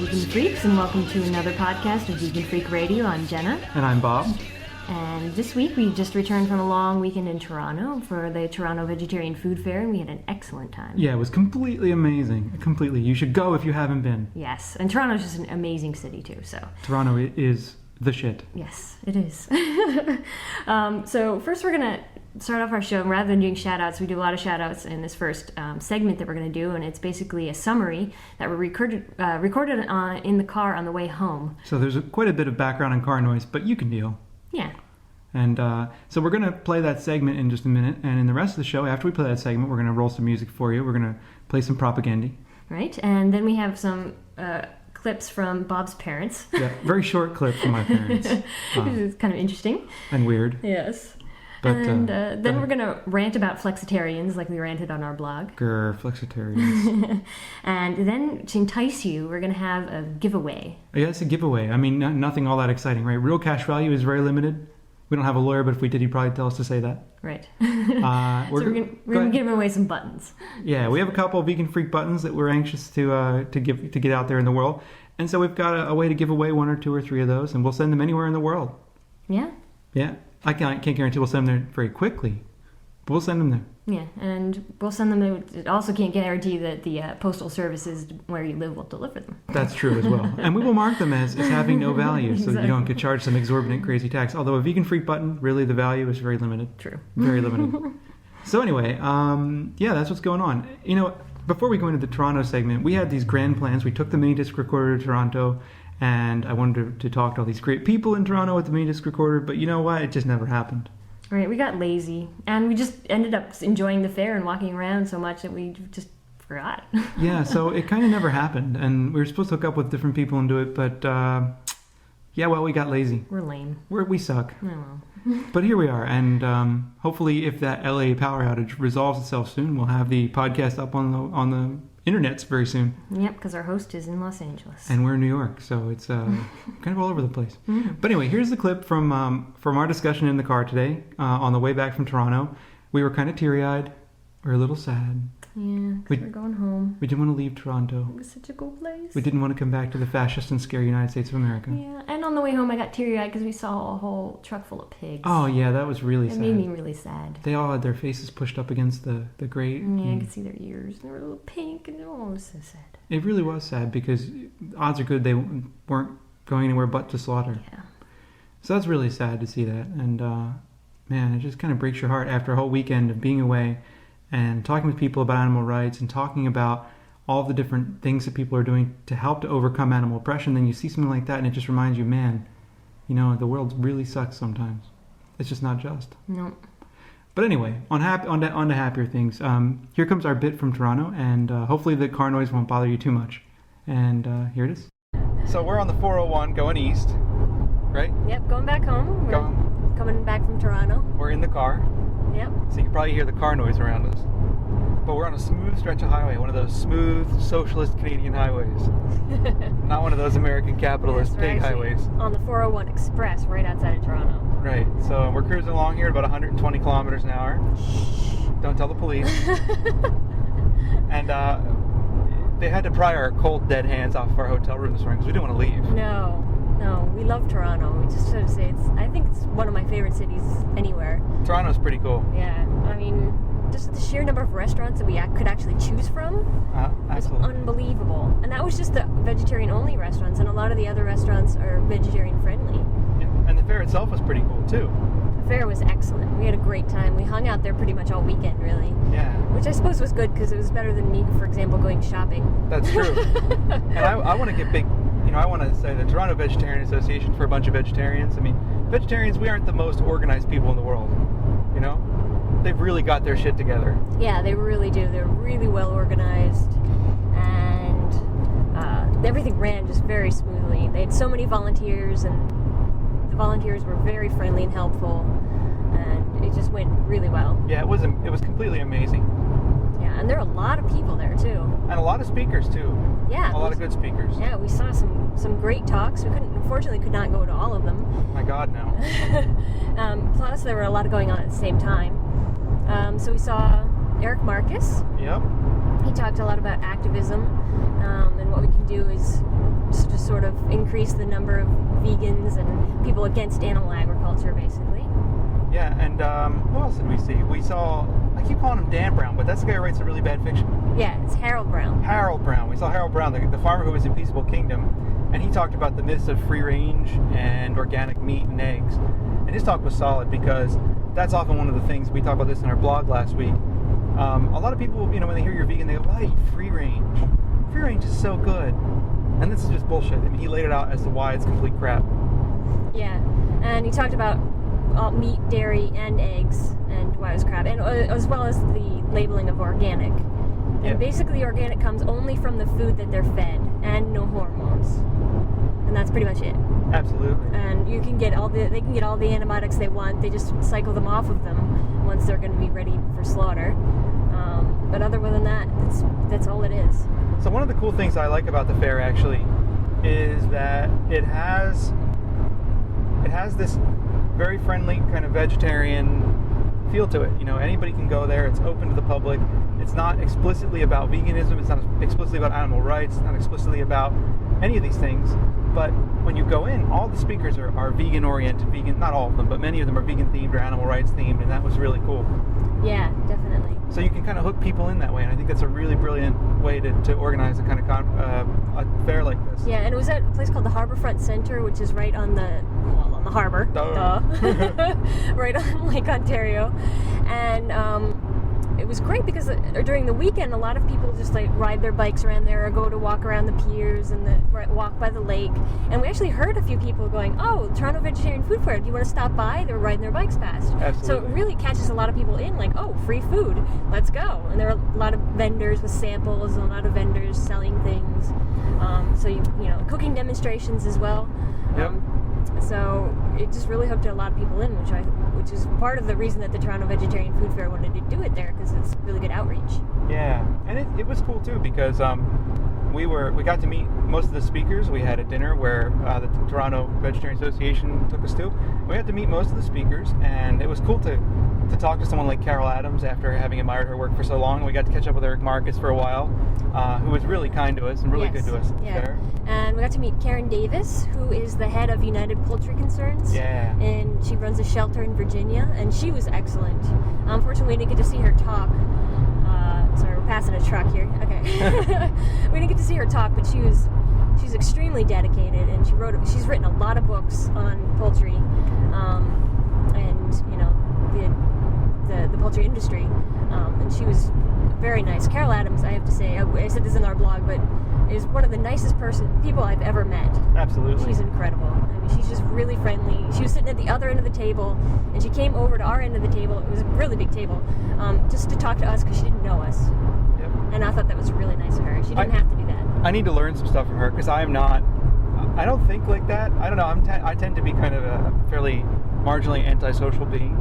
Vegan Freaks, and welcome to another podcast of Vegan Freak Radio. I'm Jenna. And I'm Bob. And this week we just returned from a long weekend in Toronto for the Toronto Vegetarian Food Fair, and we had an excellent time. Yeah, it was completely amazing. Completely. You should go if you haven't been. Yes, and Toronto's just an amazing city too, so. Toronto is the shit. Yes, it is. So first we're going to start off our show, and rather than doing shout-outs, we do a lot of shout-outs in this first segment that we're going to do, and it's basically a summary that we recorded in the car on the way home. So there's quite a bit of background and car noise, but you can deal. Yeah. And so we're going to play that segment in just a minute, and in the rest of the show, after we play that segment, we're going to roll some music for you. We're going to play some propaganda. Right, and then we have some clips from Bob's parents. Yeah, very short clip from my parents. This is kind of interesting. And weird. Yes. But, and then we're going to rant about flexitarians like we ranted on our blog. Grr, flexitarians. And then to entice you, we're going to have a giveaway. Yeah, it's a giveaway. I mean, nothing all that exciting, right? Real cash value is very limited. We don't have a lawyer, but if we did, he'd probably tell us to say that. Right. We're going to give away some buttons. Yeah, we have a couple of Vegan Freak buttons that we're anxious to get out there in the world. And so we've got a way to give away one or two or three of those, and we'll send them anywhere in the world. Yeah? Yeah. I can't guarantee we'll send them there very quickly, but we'll send them there. Yeah, and we'll send them there. It also can't guarantee that the postal services where you live will deliver them. That's true as well. And we will mark them as having no value, so Exactly. you don't get charged some exorbitant crazy tax. Although a Vegan Freak button, really the value is very limited. True. Very limited. So anyway, yeah, that's what's going on. You know, before we go into the Toronto segment, we had these grand plans. We took the mini disc recorder to Toronto, and I wanted to talk to all these great people in Toronto with the mini disc recorder, but you know what? It just never happened. Right, we got lazy, and we just ended up enjoying the fair and walking around so much that we just forgot. Yeah, so it kind of never happened, and we were supposed to hook up with different people and do it, but yeah, well, we got lazy. We're lame. We suck. Oh, well. But here we are, and hopefully if that LA power outage resolves itself soon, we'll have the podcast up on the internets very soon. Yep, because our host is in Los Angeles. And we're in New York, so it's kind of all over the place. But anyway, here's the clip from our discussion in the car today on the way back from Toronto. We were kind of teary-eyed. We were a little sad. Yeah, because we're going home. We didn't want to leave Toronto. It was such a cool place. We didn't want to come back to the fascist and scary United States of America. Yeah, and on the way home I got teary-eyed because we saw a whole truck full of pigs. Oh, yeah, that was really sad. It made me really sad. They all had their faces pushed up against the grate. Yeah, I could see their ears. They were a little pink, and it was so sad. It really was sad because odds are good they weren't going anywhere but to slaughter. Yeah. So that's really sad to see that. And, man, it just kind of breaks your heart after a whole weekend of being away and talking with people about animal rights and talking about all the different things that people are doing to help to overcome animal oppression. Then you see something like that and it just reminds you, man, you know, the world really sucks sometimes. It's just not just. No. But anyway, on to happier things. Here comes our bit from Toronto, and hopefully the car noise won't bother you too much. And here it is. So we're on the 401 going east, right? Yep, going back home. We're coming back from Toronto. We're in the car. Yep. So you can probably hear the car noise around us. But we're on a smooth stretch of highway, one of those smooth socialist Canadian highways. Not one of those American capitalist pig highways. On the 401 Express right outside of Toronto. Right. So we're cruising along here at about 120 kilometers an hour. Don't tell the police. And they had to pry our cold, dead hands off of our hotel room this morning because we didn't want to leave. No, we love Toronto. We just sort of say I think it's one of my favorite cities anywhere. Toronto's pretty cool. Yeah, I mean, just the sheer number of restaurants that we could actually choose from was unbelievable. And that was just the vegetarian-only restaurants, and a lot of the other restaurants are vegetarian-friendly. Yeah. And the fair itself was pretty cool, too. The fair was excellent. We had a great time. We hung out there pretty much all weekend, really. Yeah. Which I suppose was good, because it was better than me, for example, going shopping. That's true. And I want to get big... You know, I want to say the Toronto Vegetarian Association for a bunch of vegetarians. I mean, vegetarians, we aren't the most organized people in the world, you know? They've really got their shit together. Yeah, they really do. They're really well organized, and everything ran just very smoothly. They had so many volunteers, and the volunteers were very friendly and helpful, and it just went really well. Yeah, it was completely amazing. Yeah, and there are a lot of people there, too. And a lot of speakers, too. Yeah. A lot of good speakers. Yeah, we saw some great talks. We unfortunately could not go to all of them. My God, no. Plus, there were a lot going on at the same time. So we saw Eric Marcus. Yep. He talked a lot about activism, and what we can do is just sort of increase the number of vegans and people against animal agriculture, basically. Yeah, and who else did we see? We saw, I keep calling him Dan Brown, but that's the guy who writes the really bad fiction. Yeah, it's Harold Brown. Harold Brown. We saw Harold Brown, the farmer who was in Peaceable Kingdom, and he talked about the myths of free range and organic meat and eggs. And his talk was solid because that's often one of the things, we talked about this in our blog last week. A lot of people, when they hear you're vegan, they go, well, I eat free range. Free range is so good. And this is just bullshit. I mean, he laid it out as to why it's complete crap. Yeah, and he talked about meat, dairy, and eggs, and why it was crap, and as well as the labeling of organic. And basically, organic comes only from the food that they're fed, and no hormones. And that's pretty much it. Absolutely. And they can get all the antibiotics they want. They just cycle them off of them once they're going to be ready for slaughter. But other than that, that's all it is. So one of the cool things I like about the fair actually is that it has this very friendly kind of vegetarian feel to it. Anybody can go there. It's open to the public. It's not explicitly about veganism. It's not explicitly about animal rights. It's not explicitly about any of these things. But when you go in, all the speakers are vegan-oriented. Not all of them, but many of them are vegan-themed or animal rights-themed, and that was really cool. Yeah, definitely. So you can kind of hook people in that way, and I think that's a really brilliant way to organize a kind of a fair like this. Yeah, and it was at a place called the Harborfront Center, which is right on the harbor. Duh. Right on Lake Ontario. And it was great because during the weekend, a lot of people just ride their bikes around there or go to walk around the piers and walk by the lake. And we actually heard a few people going, "Oh, Toronto Vegetarian Food Fair, do you want to stop by?" They were riding their bikes past. Absolutely. So it really catches a lot of people in, "Oh, free food, let's go." And there are a lot of vendors with samples and a lot of vendors selling things. So cooking demonstrations as well. Yep. So it just really hooked a lot of people in, which is part of the reason that the Toronto Vegetarian Food Fair wanted to do it there, because it's really good outreach. Yeah, and it was cool too because we got to meet most of the speakers. We had a dinner where the Toronto Vegetarian Association took us to. We got to meet most of the speakers, and it was cool to talk to someone like Carol Adams after having admired her work for so long. We got to catch up with Eric Marcus for a while, who was really kind to us and really good to us there. And we got to meet Karen Davis, who is the head of United Poultry Concerns. Yeah. And she runs a shelter in Virginia, and she was excellent. Unfortunately, we didn't get to see her talk. Sorry, we're passing a truck here. Okay. We didn't get to see her talk, but she's extremely dedicated, and she's written a lot of books on poultry, and the poultry industry, and she was very nice. Carol Adams, I have to say, I said this in our blog, but is one of the nicest people I've ever met. Absolutely. She's incredible. I mean, she's just really friendly. She was sitting at the other end of the table, and she came over to our end of the table. It was a really big table, just to talk to us because she didn't know us. Yep. And I thought that was really nice of her. She didn't have to do that. I need to learn some stuff from her because I don't think like that. I don't know. I tend to be kind of a fairly marginally antisocial being,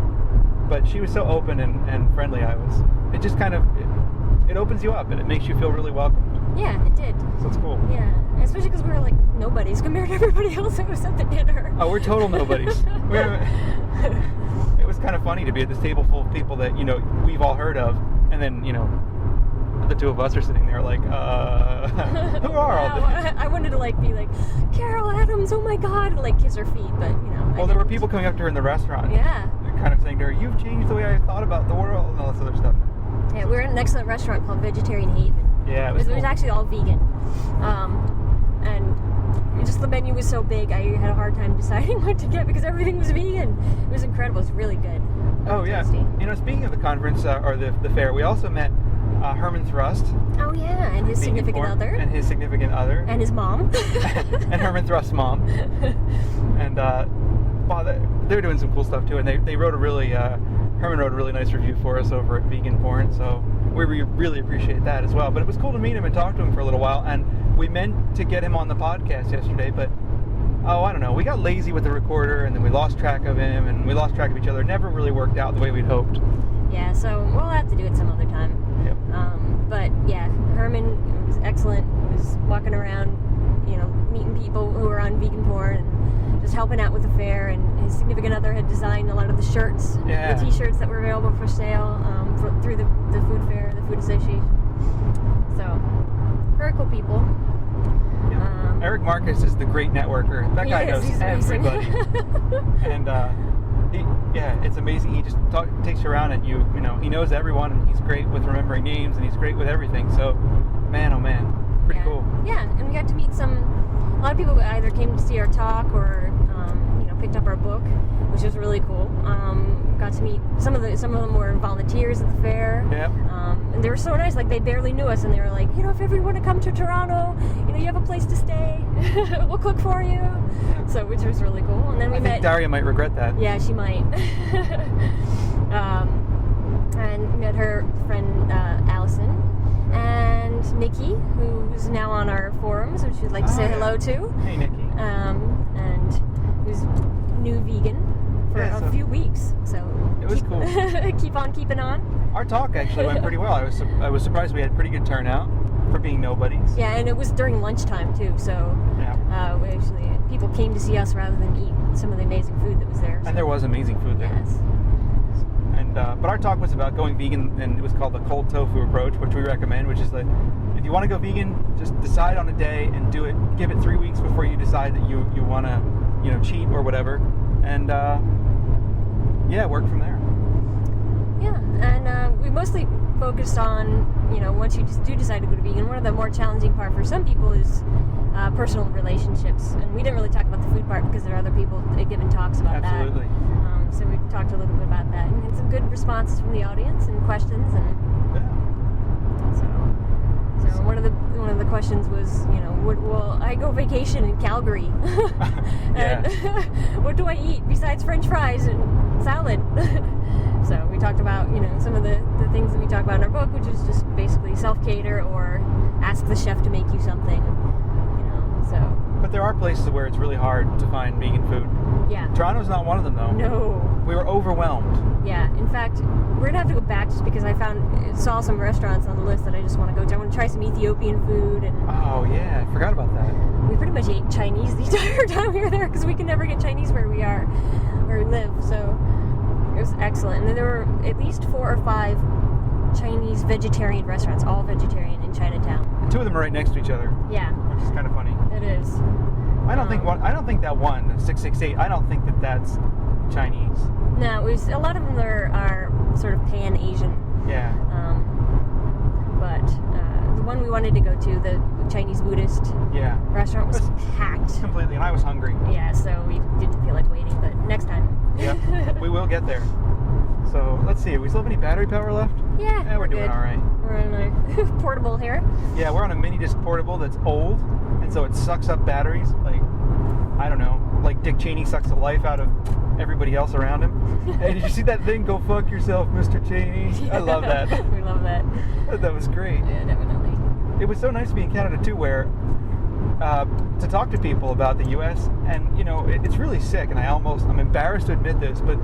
but she was so open and friendly. It just kind of it opens you up and it makes you feel really welcomed. Yeah, it did. So it's cool. Yeah, especially because we were nobodies compared to everybody else that was at the dinner. Oh, we're total nobodies. It was kind of funny to be at this table full of people that we've all heard of, and then the two of us are sitting there who are all these? I wanted to be Carol Adams, oh my God, and kiss her feet, but Well, there were people coming up to her in the restaurant. Yeah. Kind of saying to her, "You've changed the way I thought about the world," and all this other stuff. Yeah, we were in an excellent restaurant called Vegetarian Haven. Yeah, it was actually all vegan. And just the menu was so big, I had a hard time deciding what to get because everything was vegan. It was incredible. It was really good. Oh, yeah. Tasty. Speaking of the conference, or the fair, we also met Herman Thrust. Oh, yeah, and his significant other. And his significant other. And his mom. And Herman Thrust's mom. And, they're doing some cool stuff, too. And they wrote Herman wrote a really nice review for us over at Vegan Porn, so we really appreciate that as well. But it was cool to meet him and talk to him for a little while, and we meant to get him on the podcast yesterday, but I don't know, we got lazy with the recorder, and then we lost track of him, and we lost track of each other. It never really worked out the way we'd hoped. Yeah, so we'll have to do it some other time. Yep. But yeah, Herman was excellent. He was walking around, meeting people who were on Vegan Porn and just helping out with the fair, and his significant other had designed a lot of the shirts, the t-shirts that were available for sale through the food fair, the food association. So, very cool people. Yeah. Eric Marcus is the great networker. That guy knows everybody. And it's amazing. He just takes you around, and he knows everyone, and he's great with remembering names, and he's great with everything. So, man, oh man, pretty cool. Yeah, and we got to meet a lot of people who either came to see our talk or picked up our book, which was really cool. Got to meet some of them were volunteers at the fair. Yeah. And they were so nice. Like, they barely knew us, and they were like, if you ever want to come to Toronto, you have a place to stay. We'll cook for you. So, which was really cool. And then I think Daria might regret that. Yeah, she might. And we met her friend Allison and Nikki, who's now on our forums, which we'd like to say hello to. Hey, Nikki. And who's new vegan for a few weeks. So it was cool. Keep on keeping on. Our talk actually went pretty well. I was surprised we had pretty good turnout for being nobodies. Yeah, and it was during lunchtime too. So people came to see us rather than eat some of the amazing food that was there. And there was amazing food there. Yes. And but our talk was about going vegan, and it was called the cold tofu approach, which we recommend. Which is that if you want to go vegan, just decide on a day and do it. Give it 3 weeks before you decide that you want to cheat or whatever, and work from there. Yeah, and we mostly focused on once you just do decide to go to vegan, one of the more challenging part for some people is personal relationships, and we didn't really talk about the food part because there are other people giving talks about Absolutely. that. So we talked a little bit about that, and had some good responses from the audience and questions, and so one of the questions was, will I go vacation in Calgary? And what do I eat besides French fries and salad? So we talked about, some of the things that we talk about in our book, which is just basically self-cater or ask the chef to make you something, so. But there are places where it's really hard to find vegan food. Yeah. Toronto's not one of them, though. No. We were overwhelmed. Yeah. In fact, we're gonna have to go back just because I saw some restaurants on the list that I just want to go to. I want to try some Ethiopian food and. Oh yeah, I forgot about that. We pretty much ate Chinese the entire time we were there because we can never get Chinese where we live. So it was excellent. And then there were at least 4 or 5 Chinese vegetarian restaurants, all vegetarian in Chinatown. And 2 of them are right next to each other. Yeah. Which is kind of funny. It is. I don't think that one, 668. I don't think that's Chinese. No, a lot of them are sort of Pan-Asian. Yeah. But the one we wanted to go to, the Chinese Buddhist restaurant, was packed completely, and I was hungry. Yeah, so we didn't feel like waiting. But next time. Yep, we will get there. So let's see. We still have any battery power left? Yeah, we're doing good. all right. We're on a portable here. Yeah, we're on a mini disc portable that's old, and so it sucks up batteries. Like, I don't know, like Dick Cheney sucks the life out of everybody else around him. Hey, did you see that thing? Go fuck yourself, Mr. Cheney. I love that. We love that. That was great. Yeah, definitely. It was so nice to be in Canada too, where to talk to people about the U.S. and it's really sick, and I'm embarrassed to admit this, but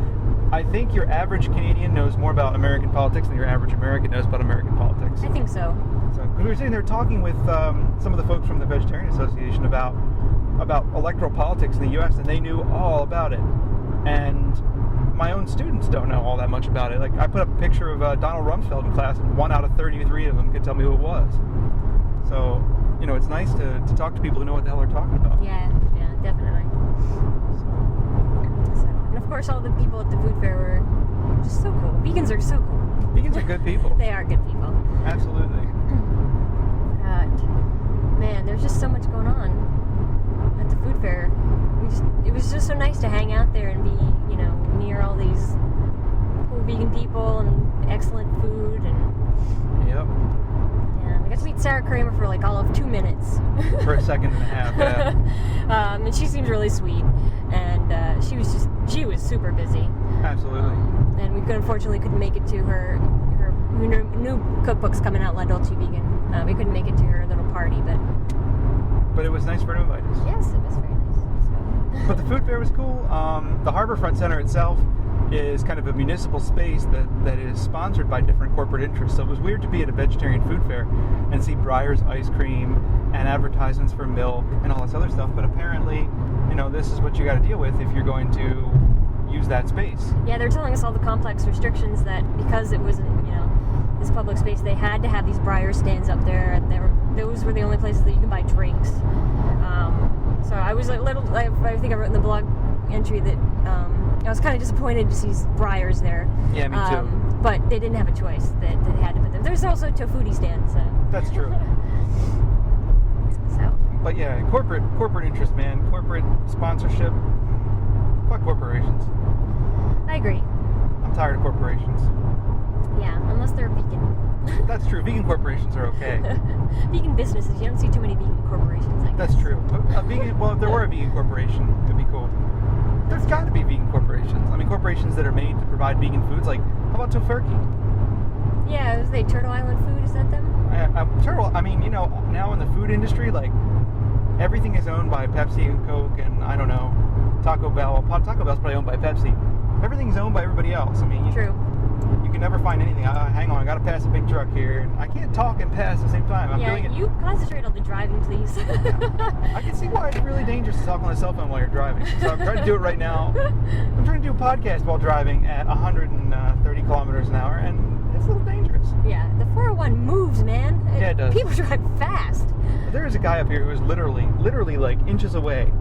I think your average Canadian knows more about American politics than your average American knows about American politics. I think so. So, because we were sitting there talking with some of the folks from the Vegetarian Association about electoral politics in the U.S., and they knew all about it. And my own students don't know all that much about it. Like, I put up a picture of Donald Rumsfeld in class, and 1 out of 33 of them could tell me who it was. So, it's nice to talk to people who know what the hell they're talking about. Yeah, definitely. So, and of course, all the people at the food fair were just so cool. Vegans are so cool. Vegans are good people. They are good people. Absolutely. Man, there's just so much going on at the food fair. It was just so nice to hang out there and be, near all these cool vegan people and excellent food and. Yep. Yeah, I got to meet Sarah Kramer for like all of 2 minutes. For a second and a half, yeah. And she seems really sweet, and she was super busy. Absolutely. And we unfortunately couldn't make it to her new cookbook's coming out, La Dolce Vegan. We couldn't make it to her little party, but it was nice for her to invite us. Yes, it was very nice. So. But the food fair was cool. The Harborfront Center itself is kind of a municipal space that is sponsored by different corporate interests. So it was weird to be at a vegetarian food fair and see Breyer's ice cream and advertisements for milk and all this other stuff. But apparently, this is what you got to deal with if you're going to use that space. Yeah, they're telling us all the complex restrictions that because it wasn't, this public space, they had to have these briar stands up there, and those were the only places that you can buy drinks. So I was like I think I wrote in the blog entry that I was kind of disappointed to see briars there. Yeah, me too. But they didn't have a choice; they had to put them. There's also a foodie stand, so that's true. So. But yeah, corporate interest, man. Corporate sponsorship. Fuck corporations. I agree. I'm tired of corporations. Yeah, unless they're vegan. That's true. Vegan corporations are okay. Vegan businesses. You don't see too many vegan corporations, I guess. That's true. Well, if there were a vegan corporation, it'd be cool. There's got to be vegan corporations. I mean, corporations that are made to provide vegan foods. Like, how about Tofurkey? Yeah, is they Turtle Island Food? Is that them? Turtle. I mean, now in the food industry, like, everything is owned by Pepsi and Coke, and I don't know, Taco Bell. Taco Bell's probably owned by Pepsi. Everything's owned by everybody else. I mean, True. You can never find anything. Hang on, I gotta pass a big truck here. I can't talk and pass at the same time. I'm doing it. You concentrate on the driving, please. I can see why it's really dangerous to talk on a cell phone while you're driving. So I'm trying to do it right now. I'm trying to do a podcast while driving at 130 kilometers an hour, and it's a little dangerous. Yeah, the 401 moves, man. Yeah, it does. People drive fast. There is a guy up here who is literally like inches away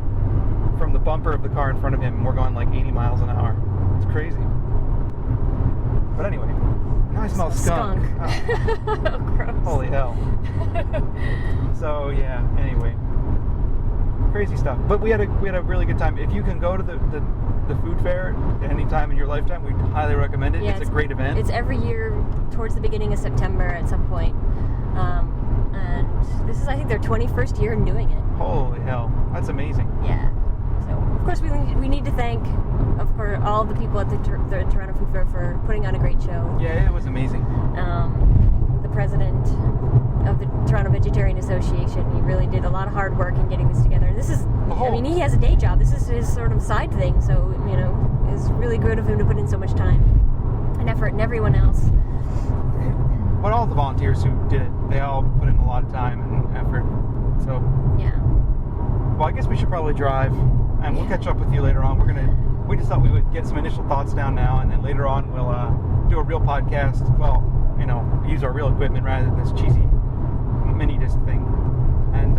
from the bumper of the car in front of him, and we're going like 80 miles an hour. It's crazy. But anyway, now I smell skunk. Oh, gross. Holy hell. So yeah, anyway. Crazy stuff. But we had a really good time. If you can go to the food fair at any time in your lifetime, we highly recommend it. Yeah, it's a great event. It's every year towards the beginning of September at some point. And this is, I think, their 21st year in doing it. Holy hell. That's amazing. Yeah. So, of course, we need to thank, of course, all the people at the Toronto Food Fair for putting on a great show. Yeah, it was amazing. The president of the Toronto Vegetarian Association, he really did a lot of hard work in getting this together. This is, I mean, he has a day job. This is his sort of side thing, so, it's really good of him to put in so much time and effort, and everyone else. But all the volunteers who did it, they all put in a lot of time and effort. So, yeah. Well, I guess we should probably drive, and we'll catch up with you later on. We just thought we would get some initial thoughts down now, and then later on we'll do a real podcast. Well, use our real equipment rather than this cheesy mini disc thing. And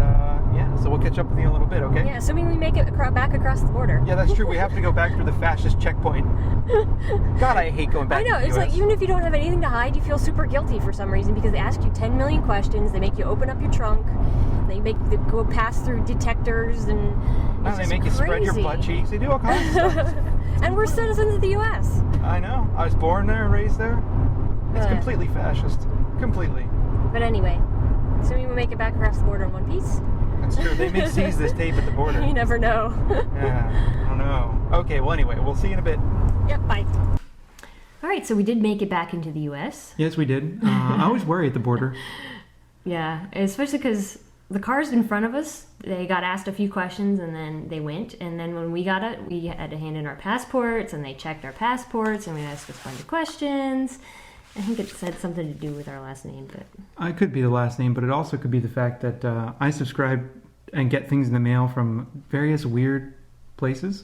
so we'll catch up with you in a little bit, okay? Yeah, assuming we make it back across the border. Yeah, that's true. We have to go back through the fascist checkpoint. God, I hate going back. I know. To the it's US. like, even if you don't have anything to hide, you feel super guilty for some reason because they ask you 10 million questions. They make you open up your trunk. They make you go pass through detectors, and no, they make you spread your butt cheeks. They do all kinds of stuff. And we're citizens of the U.S. I know. I was born there, raised there. It's completely fascist. Completely. But anyway, assuming we make it back across the border in one piece. That's true. They may seize this tape at the border. You never know. Yeah, I don't know. Okay, well, anyway, we'll see you in a bit. Yep, bye. All right, so we did make it back into the U.S. Yes, we did. I always worry at the border. Yeah, especially because the cars in front of us, they got asked a few questions and then they went. And then when we got it, we had to hand in our passports, and they checked our passports, and we asked us a bunch of questions. I think it said something to do with our last name, but I could be the last name, but it also could be the fact that I subscribe and get things in the mail from various weird places.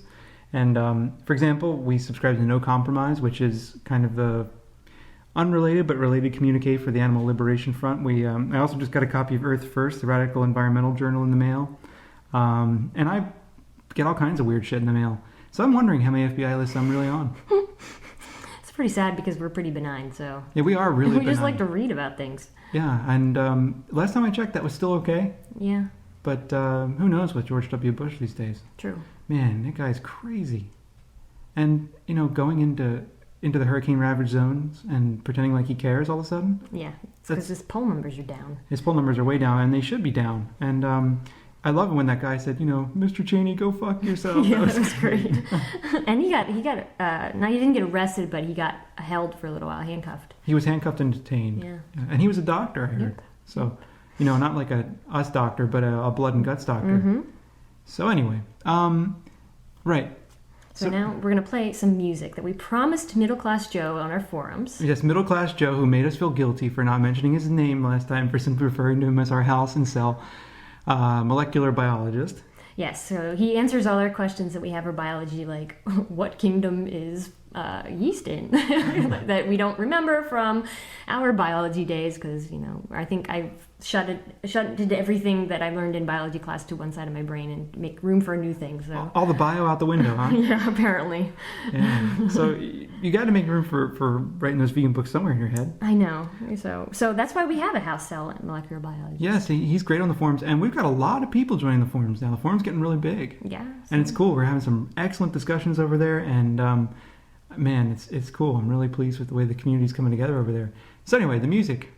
And for example, we subscribe to No Compromise, which is kind of the unrelated but related communique for the Animal Liberation Front. I also just got a copy of Earth First, the Radical Environmental Journal, in the mail. And I get all kinds of weird shit in the mail. So I'm wondering how many FBI lists I'm really on. it's pretty sad because we're pretty benign, so... Yeah, we are really benign. We just like to read about things. Yeah, and last time I checked, that was still okay. Yeah. But who knows with George W. Bush these days. True. Man, that guy's crazy. And, going into the hurricane-ravaged zones and pretending like he cares all of a sudden. Yeah, because his poll numbers are down. His poll numbers are way down, and they should be down. And I love it when that guy said, Mr. Cheney, go fuck yourself. Yeah, that was great. And he got now he didn't get arrested, but he got held for a little while, handcuffed. He was handcuffed and detained. Yeah. And he was a doctor, I heard. Yep. So, not like us doctor, but a blood and guts doctor. Mm-hmm. So anyway, right. So now we're going to play some music that we promised Middle Class Joe on our forums. Yes, Middle Class Joe, who made us feel guilty for not mentioning his name last time, for simply referring to him as our house and cell molecular biologist. Yes, so he answers all our questions that we have for biology, like what kingdom is yeast in that we don't remember from our biology days, because I think I've shunted everything that I learned in biology class to one side of my brain and make room for new things. So all the bio out the window, huh? yeah, apparently. Yeah. So you got to make room for writing those vegan books somewhere in your head. I know. So that's why we have a house cell at Molecular Biology. Yes, he's great on the forums, and we've got a lot of people joining the forums now. The forum's getting really big. Yeah. And it's cool. We're having some excellent discussions over there, and man, it's cool. I'm really pleased with the way the community's coming together over there. So anyway, the music.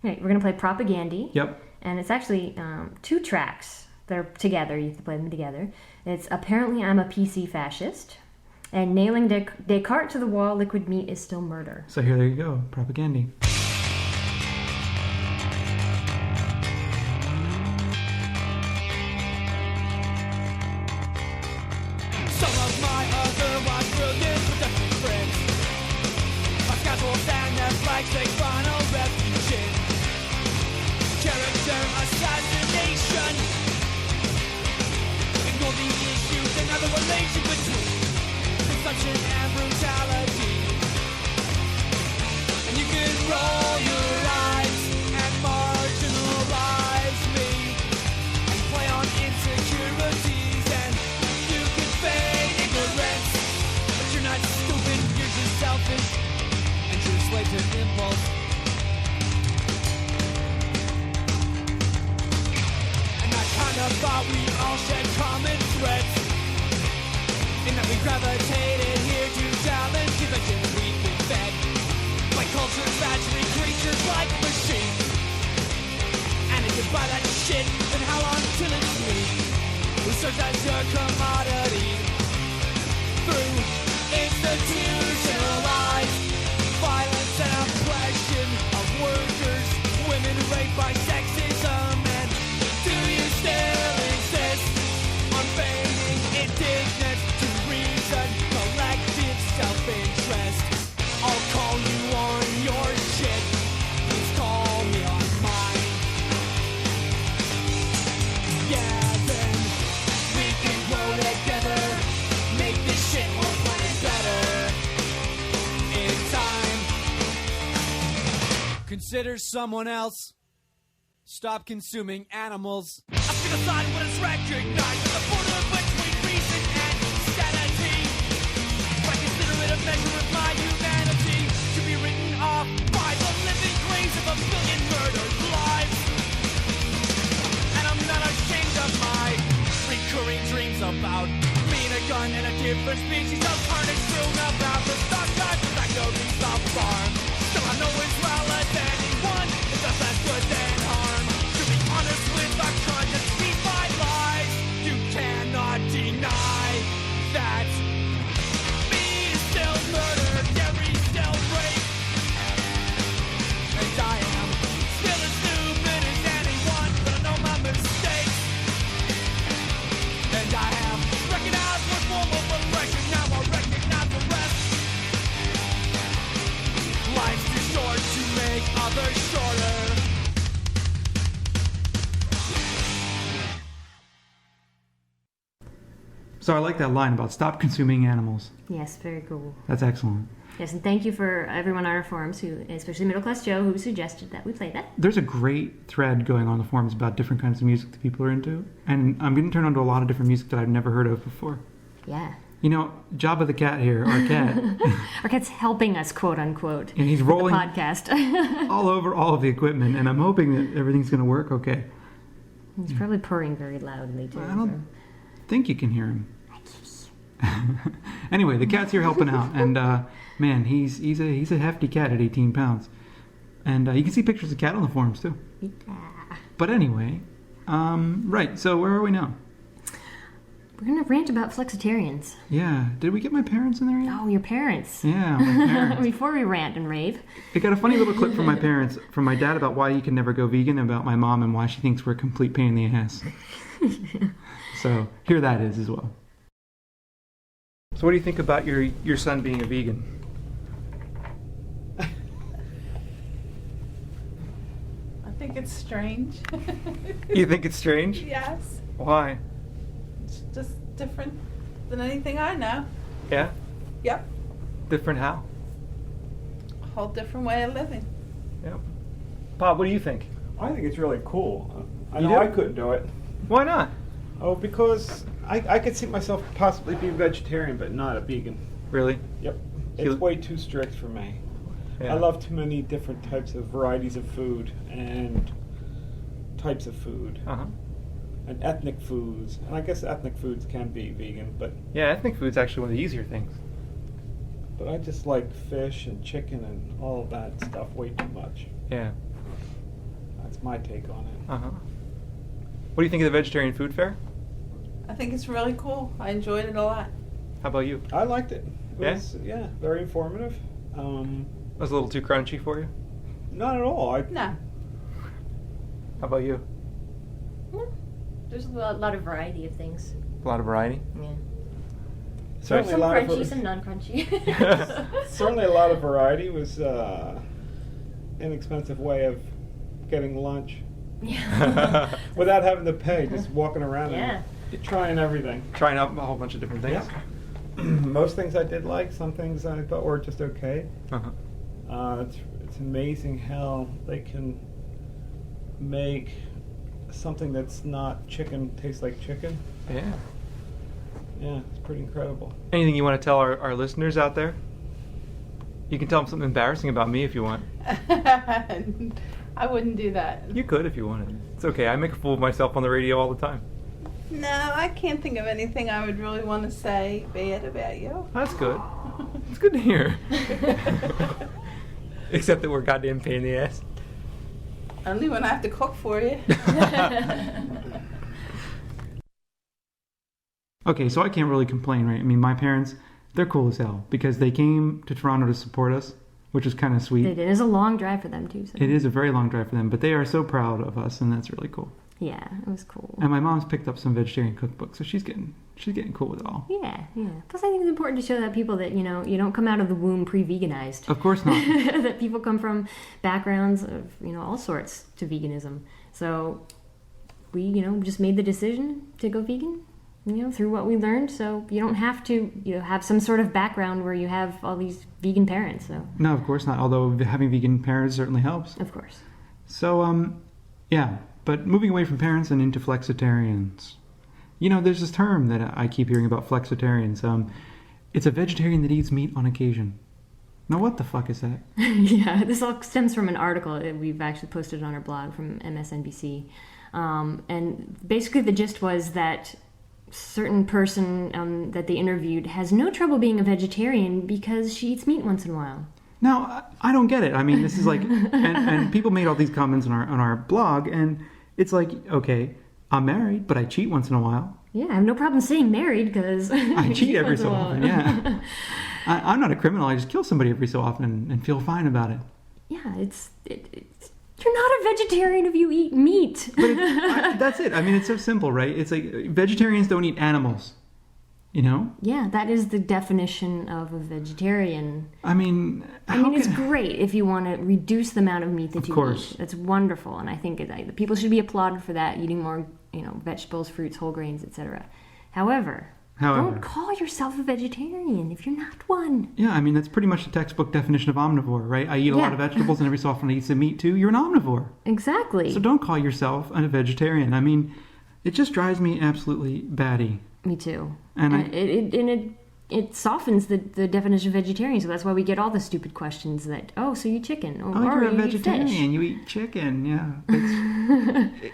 Okay, we're going to play Propagandy. Yep. And it's actually 2 tracks. They're together. You can play them together. It's Apparently I'm a PC Fascist, and Nailing Descartes to the Wall, Liquid Meat is Still Murder. So there you go. Propagandy. Some of my otherwise brilliant productive friends are scaffolds and their flags take final refuge. Character assassination. Ignore the issues and other relation between consumption and brutality. And you can roll your eyes and marginalize me and play on insecurities, and you can feign ignorance, but you're not stupid, you're just selfish and you're a slave to impulse. I thought we all shared common threads, in that we gravitated here to challenge conventions we've been fed by cultures actually creatures like machines. And if you buy that shit, then how long till it's free? Who serves as your commodity? Through institutionalized violence and oppression of workers, women raped by sexism, and do you still insist on feigning indignance to reason, collective self-interest? I'll call you on your shit, please call me on mine. Yeah, then we can grow together, make this shit more fun and better in time. Consider someone else. Stop consuming animals. I feel aside when it's recognized at the border between reason and sanity. But I consider it a measure of my humanity to be written off by the living graves of 1 billion murdered lives. And I'm not ashamed of my recurring dreams about being a gun and a different species of carnage strewn about the stock type of factories of farm. Still I know as well as anyone it does less good than harm. To be honest with a conscience, feed my lies. You cannot deny that me is still murder, Gary still rape, and I am still as stupid as anyone, but I know my mistakes. And I have recognized one form of oppression, now I recognize the rest. Life's too short to make others shorter. So I like that line about stop consuming animals. Yes, very cool. That's excellent. Yes, and thank you for everyone on our forums, who, especially Middle Class Joe, who suggested that we play that. There's a great thread going on the forums about different kinds of music that people are into, and I'm getting turned on to a lot of different music that I've never heard of before. Yeah. You know, Jabba the Cat here, our cat, Our cat's helping us, quote unquote, and he's with rolling the podcast. all over all of the equipment, and I'm hoping that everything's going to work okay. He's probably purring very loudly, too. I don't think you can hear him. Anyway, the cat's here helping out, and man, he's a hefty cat at 18 pounds, and you can see pictures of the cat on the forums too. Yeah. But anyway, right. So where are we now? We're gonna rant about flexitarians. Yeah. Did we get my parents in there yet? Oh, your parents. Yeah, my parents. Before we rant and rave. I got a funny little clip from my parents, from my dad about why he can never go vegan, and about my mom and why she thinks we're a complete pain in the ass. So here that is as well. So what do you think about your son being a vegan? I think it's strange. You think it's strange? Yes. Why? It's just different than anything I know. Yeah? Yep. Different how? A whole different way of living. Yep. Bob, what do you think? I think it's really cool. I You know do? I couldn't do it. Why not? Oh, because I could see myself possibly being vegetarian, but not a vegan. Really? Yep. You- It's way too strict for me. Yeah. I love too many different types of varieties of food and types of food Uh-huh. and ethnic foods. And I guess ethnic foods can be vegan, but Yeah, ethnic food's actually one of the easier things. I just like fish and chicken and all of that stuff way too much. Yeah. That's my take on it. Uh-huh. What do you think of the vegetarian food fair? I think it's really cool. I enjoyed it a lot. How about you? I liked it. It Yeah? was, yeah, very informative. Was a little too crunchy for you? Not at all. No. How about you? There's a lot of variety of things. A lot of variety? Yeah. Certainly Some a lot of crunchy, some non-crunchy. certainly a lot of variety. Was inexpensive way of getting lunch Yeah. without having to pay. Just walking around Yeah. and trying everything. Trying out a whole bunch of different things? Most things I did like. Some things I thought were just okay. Uh-huh. It's amazing how they can make something that's not chicken taste like chicken. Yeah. Yeah, it's pretty incredible. Anything you want to tell our listeners out there? You can tell them something embarrassing about me if you want. I wouldn't do that. You could if you wanted. It's okay. I make a fool of myself on the radio all the time. No, I can't think of anything I would really want to say bad about you. That's good. It's good to hear. Except that we're a goddamn pain in the ass. Only when I have to cook for you. Okay, so I can't really complain, right? I mean, my parents, they're cool as hell because they came to Toronto to support us, which is kind of sweet. They did. It was a long drive for them too. So. It is a very long drive for them, but they are so proud of us, and that's really cool. Yeah, it was cool. And my mom's picked up some vegetarian cookbooks, so she's getting cool with it all. Yeah, yeah. Plus, I think it's important to show that people that, you know, you don't come out of the womb pre-veganized. Of course not. That people come from backgrounds of, you know, all sorts to veganism. So we, you know, just made the decision to go vegan, you know, through what we learned. So you don't have to, you know, have some sort of background where you have all these vegan parents. So No, of course not. Although having vegan parents certainly helps. of course. So, yeah. But moving away from parents and into flexitarians. You know, there's this term that I keep hearing about flexitarians. It's a vegetarian that eats meat on occasion. Now, what the fuck is that? Yeah, this all stems from an article that we've actually posted on our blog from MSNBC. And basically the gist was that certain person that they interviewed has no trouble being a vegetarian because she eats meat once in a while. Now, I don't get it. I mean, this is like, and people made all these comments on our blog, and it's like, okay, I'm married, but I cheat once in a while. Yeah, I have no problem saying married because I cheat every once in so a while. often, yeah. I'm not a criminal. I just kill somebody every so often and feel fine about it. Yeah, it's you're not a vegetarian if you eat meat. But that's it. I mean, it's so simple, right? It's like vegetarians don't eat animals, you know? Yeah, that is the definition of a vegetarian. I mean, It's great if you want to reduce the amount of meat that Of you course. eat. That's wonderful, and I think the people should be applauded for that, eating more, you know, vegetables, fruits, whole grains, etc. However, don't call yourself a vegetarian if you're not one. Yeah, I mean, that's pretty much the textbook definition of omnivore, right? I eat a lot of vegetables and every so often I eat some meat too. You're an omnivore. Exactly. So don't call yourself a vegetarian. I mean, it just drives me absolutely batty. Me too. And it softens the definition of vegetarian, so that's why we get all the stupid questions that, oh, so you eat chicken, or you're a you eat vegetarian, fish. you eat chicken, yeah.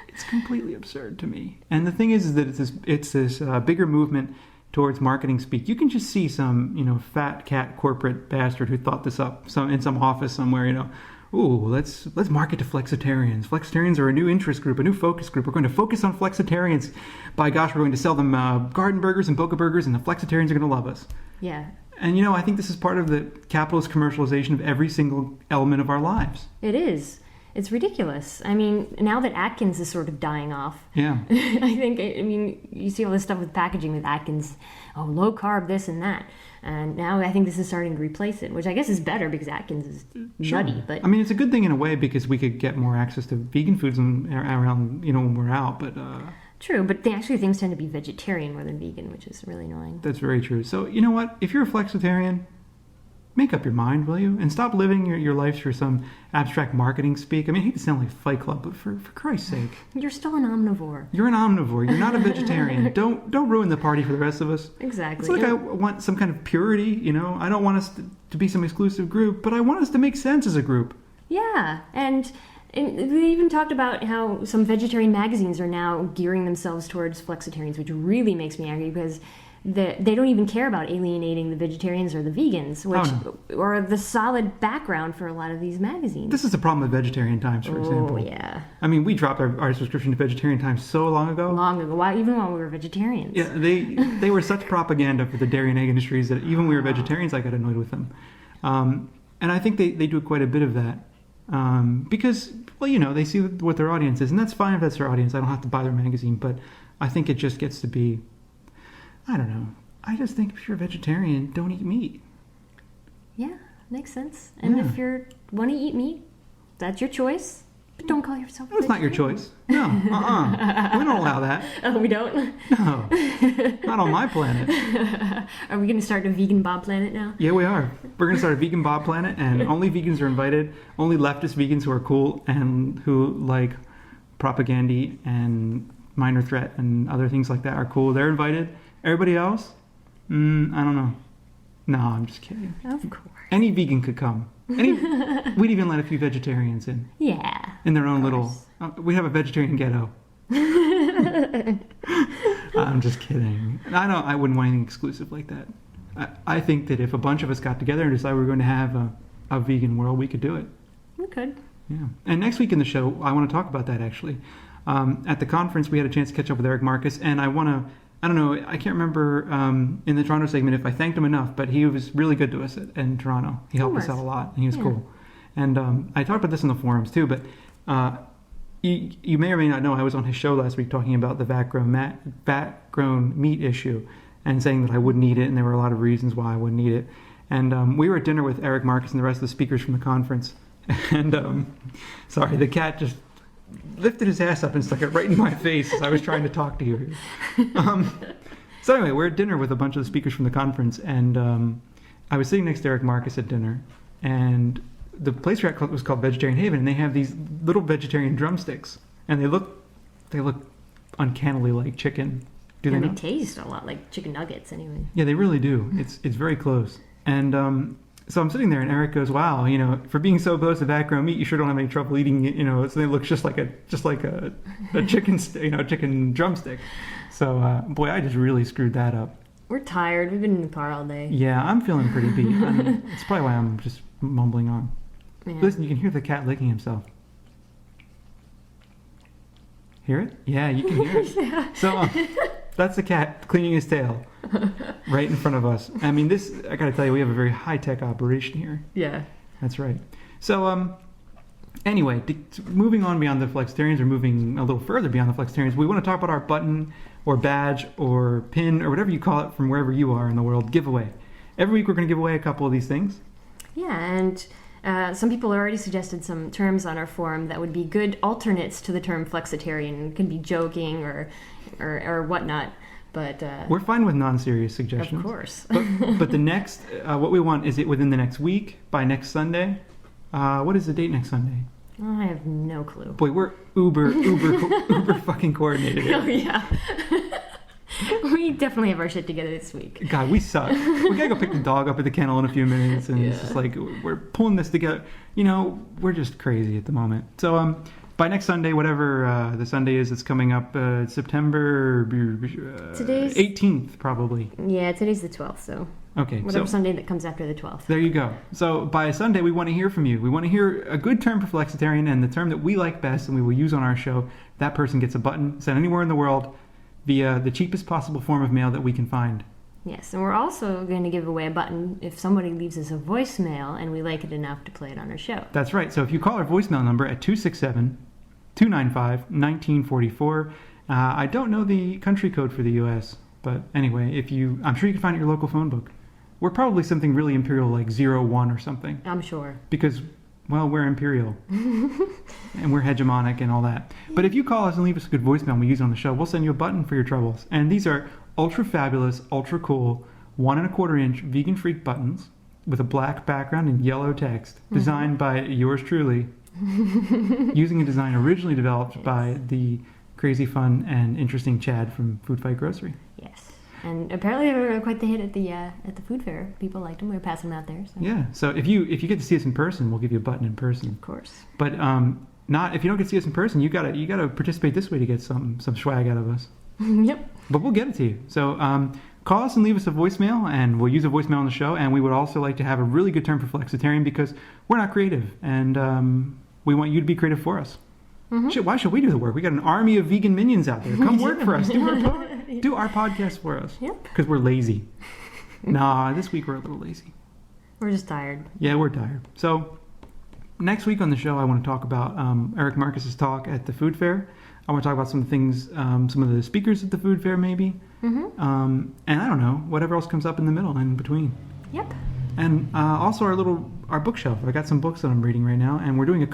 It's completely absurd to me. And the thing is that it's this bigger movement towards marketing speak. You can just see some, you know, fat cat corporate bastard who thought this up in some office somewhere, you know. Ooh, let's market to flexitarians. Flexitarians are a new interest group, a new focus group. We're going to focus on flexitarians. By gosh, we're going to sell them garden burgers and boca burgers, and the flexitarians are going to love us. Yeah. And, you know, I think this is part of the capitalist commercialization of every single element of our lives. It is. It's ridiculous. I mean, now that Atkins is sort of dying off, Yeah. I mean, you see all this stuff with packaging with Atkins, oh, low carb, this and that. And now I think this is starting to replace it, which I guess is better because Atkins is nutty. But I mean, it's a good thing in a way because we could get more access to vegan foods around, you know, when we're out. But true, but things tend to be vegetarian more than vegan, which is really annoying. That's very true. So, you know what? If you're a flexitarian, make up your mind, will you? And stop living your life through some abstract marketing speak. I mean, I hate to sound like Fight Club, but for Christ's sake. You're still an omnivore. You're an omnivore. You're not a vegetarian. Don't ruin the party for the rest of us. Exactly. It's like I want some kind of purity, you know? I don't want us to be some exclusive group, but I want us to make sense as a group. Yeah, and they even talked about how some vegetarian magazines are now gearing themselves towards flexitarians, which really makes me angry because they don't even care about alienating the vegetarians or the vegans, which or the solid background for a lot of these magazines. This is the problem with Vegetarian Times, for example. Oh, yeah. I mean, we dropped our subscription to Vegetarian Times so long ago. Even while we were vegetarians. Yeah, they were such propaganda for the dairy and egg industries that even when we were vegetarians, I got annoyed with them. And I think they do quite a bit of that. Because, well, you know, they see what their audience is, and that's fine if that's their audience. I don't have to buy their magazine, but I think it just gets to be, I don't know. I just think if you're a vegetarian, don't eat meat. Yeah, makes sense. And Yeah. if you want to eat meat, that's your choice. But don't call yourself That's not your choice. No, we don't allow that. Oh, we don't? No, not on my planet. Are we going to start a vegan Bob planet now? Yeah, we are. We're going to start a vegan Bob planet, and only vegans are invited. Only leftist vegans who are cool and who like propaganda and minor threat and other things like that are cool. They're invited. Everybody else? I don't know. No, I'm just kidding. Of course. Any vegan could come. We'd even let a few vegetarians in. Yeah. In their own little... we have a vegetarian ghetto. I'm just kidding. I wouldn't want anything exclusive like that. I think that if a bunch of us got together and decided we were going to have a vegan world, we could do it. We could. Yeah. And next week in the show, I want to talk about that, actually. At the conference, we had a chance to catch up with Eric Marcus, and I want to... I don't know, I can't remember in the Toronto segment if I thanked him enough, but he was really good to us in Toronto. He helped us out a lot, and he was cool. And I talked about this in the forums too, but you may or may not know I was on his show last week talking about the vat-grown meat issue and saying that I wouldn't eat it, and there were a lot of reasons why I wouldn't eat it. And we were at dinner with Eric Marcus and the rest of the speakers from the conference. And, sorry, the cat just lifted his ass up and stuck it right in my face as I was trying to talk to you. So anyway, we're at dinner with a bunch of the speakers from the conference, and I was sitting next to Eric Marcus at dinner, and the place we're at was called Vegetarian Haven, and they have these little vegetarian drumsticks, and they look uncannily like chicken. Do they And they not? taste a lot like chicken nuggets anyway. Yeah, they really do. It's very close. And so I'm sitting there, and Eric goes, "Wow, you know, for being so opposed to vat-grown meat, you sure don't have any trouble eating it. You know, so it looks just like a chicken, chicken drumstick." So, boy, I just really screwed that up. We're tired. We've been in the car all day. Yeah, I'm feeling pretty beat. It's probably why I'm just mumbling on. Yeah. Listen, you can hear the cat licking himself. Hear it? Yeah, you can hear it. Yeah. So that's the cat cleaning his tail right in front of us. I mean, I got to tell you, we have a very high-tech operation here. Yeah. That's right. So, anyway, moving on beyond the flexitarians, or moving a little further beyond the flexitarians, we want to talk about our button or badge or pin or whatever you call it from wherever you are in the world giveaway. Every week we're going to give away a couple of these things. Yeah, and some people already suggested some terms on our forum that would be good alternates to the term flexitarian. It can be joking or whatnot, but... we're fine with non-serious suggestions. Of course. but the next, what we want is it within the next week, by next Sunday. What is the date next Sunday? I have no clue. Boy, we're uber fucking coordinated here. Oh, yeah. We definitely have our shit together this week. God, we suck. We gotta go pick the dog up at the kennel in a few minutes, and it's just like we're pulling this together. You know, we're just crazy at the moment. So, by next Sunday, whatever the Sunday is that's coming up, September Today's 18th, probably. Yeah, today's the 12th, so Okay, whatever so Sunday that comes after the 12th. there you go. So by Sunday, we want to hear from you. We want to hear a good term for flexitarian and the term that we like best and we will use on our show. That person gets a button sent anywhere in the world via the cheapest possible form of mail that we can find. Yes, and we're also going to give away a button if somebody leaves us a voicemail and we like it enough to play it on our show. That's right. So if you call our voicemail number at 267-295-1944, I don't know the country code for the U.S., but anyway, I'm sure you can find it in your local phone book. We're probably something really imperial like 01 or something. I'm sure. Because, well, we're imperial. And we're hegemonic and all that. But if you call us and leave us a good voicemail and we use it on the show, we'll send you a button for your troubles. And these are ultra fabulous, ultra cool, 1 1/4 inch vegan freak buttons with a black background and yellow text, designed by yours truly, using a design originally developed by the crazy fun and interesting Chad from Food Fight Grocery. Yes. And apparently they were quite the hit at the food fair. People liked them. We were passing them out there. So. Yeah. So if you get to see us in person, we'll give you a button in person. Of course. But not if you don't get to see us in person, you gotta participate this way to get some swag out of us. Yep. But we'll get it to you. So call us and leave us a voicemail, and we'll use a voicemail on the show. And we would also like to have a really good term for flexitarian because we're not creative, and we want you to be creative for us. Mm-hmm. Shit, why should we do the work? We got an army of vegan minions out there. Come work for us. Do our podcast for us. Yep. Because we're lazy. Nah, this week we're a little lazy. We're just tired. Yeah, we're tired. So next week on the show, I want to talk about Eric Marcus's talk at the food fair. I want to talk about some things, some of the speakers at the food fair maybe. Mm-hmm. And I don't know, whatever else comes up in the middle and in between. Yep. And also our bookshelf. I got some books that I'm reading right now, and we're doing a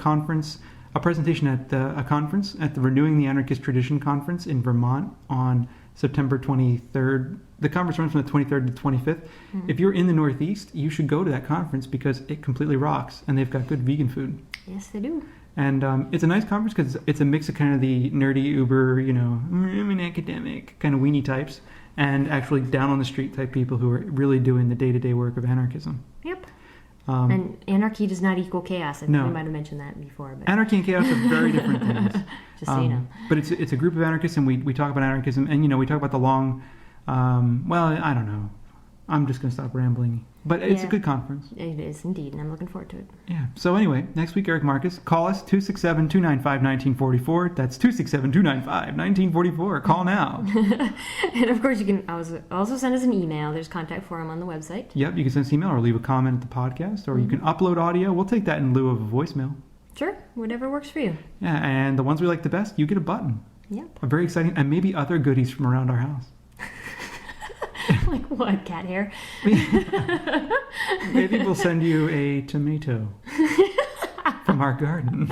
presentation at a conference at the Renewing the Anarchist Tradition conference in Vermont on September 23rd. The conference runs from the 23rd to the 25th. Mm-hmm. If you're in the Northeast, you should go to that conference because it completely rocks, and they've got good vegan food. Yes, they do. And it's a nice conference because it's a mix of kind of the nerdy, uber, I'm an academic kind of weenie types, and actually down on the street type people who are really doing the day-to-day work of anarchism. Yep. And anarchy does not equal chaos. I think we might have mentioned that before. But. Anarchy and chaos are very different things. Just so you know. But it's a group of anarchists, and we talk about anarchism, and we talk about the long, I don't know. I'm just going to stop rambling. But it's a good conference. It is indeed, and I'm looking forward to it. Yeah. So anyway, next week, Eric Marcus, call us 267-295-1944. That's 267-295-1944. Call now. And of course, you can also send us an email. There's a contact form on the website. Yep, you can send us an email or leave a comment at the podcast, or you can upload audio. We'll take that in lieu of a voicemail. Sure, whatever works for you. Yeah, and the ones we like the best, you get a button. Yep. A very exciting, and maybe other goodies from around our house. Like what? Cat hair? Maybe we'll send you a tomato from our garden.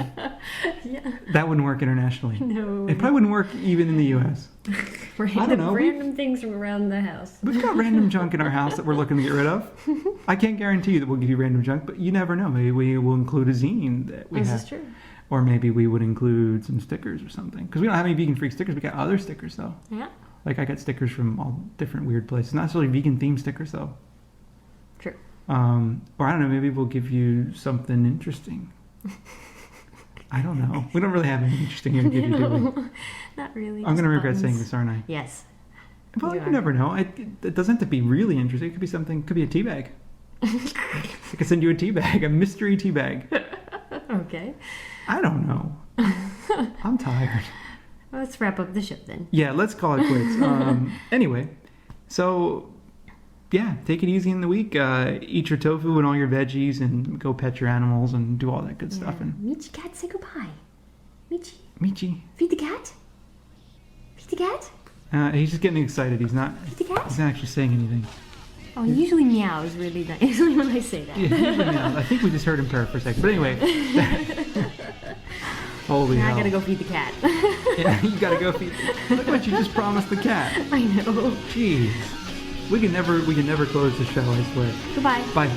Yeah. That wouldn't work internationally. No. It probably wouldn't work even in the U.S. I don't know. Random things from around the house. We've got random junk in our house that we're looking to get rid of. I can't guarantee you that we'll give you random junk, but you never know. Maybe we will include a zine that we have. This is true. Or maybe we would include some stickers or something. Because we don't have any vegan freak stickers. We got other stickers, though. Yeah. Like, I got stickers from all different weird places. Not necessarily vegan-themed stickers, though. True. Or, I don't know, maybe we'll give you something interesting. I don't know. We don't really have anything interesting here to give you, do we? Not really. I'm going to regret saying this, aren't I? Yes. Well, you never know. It doesn't have to be really interesting. It could be something, could be a tea bag. I could send you a tea bag, a mystery tea bag. Okay. I don't know. I'm tired. Let's wrap up the ship then. Yeah, let's call it quits. Anyway, so yeah, take it easy in the week. Eat your tofu and all your veggies, and go pet your animals and do all that good stuff. And Michi cat, say goodbye. Michi, feed the cat. Feed the cat. He's just getting excited. He's not. Feed the cat. He's not actually saying anything. Oh, he usually meows really nice when I say that. Yeah, usually meows. I think we just heard him purr for a second. But anyway. Holy hell. I gotta go feed the cat. Yeah, you gotta go feed. Look what you just promised the cat. I know. Jeez. We can never close the show, I swear. Goodbye. Bye.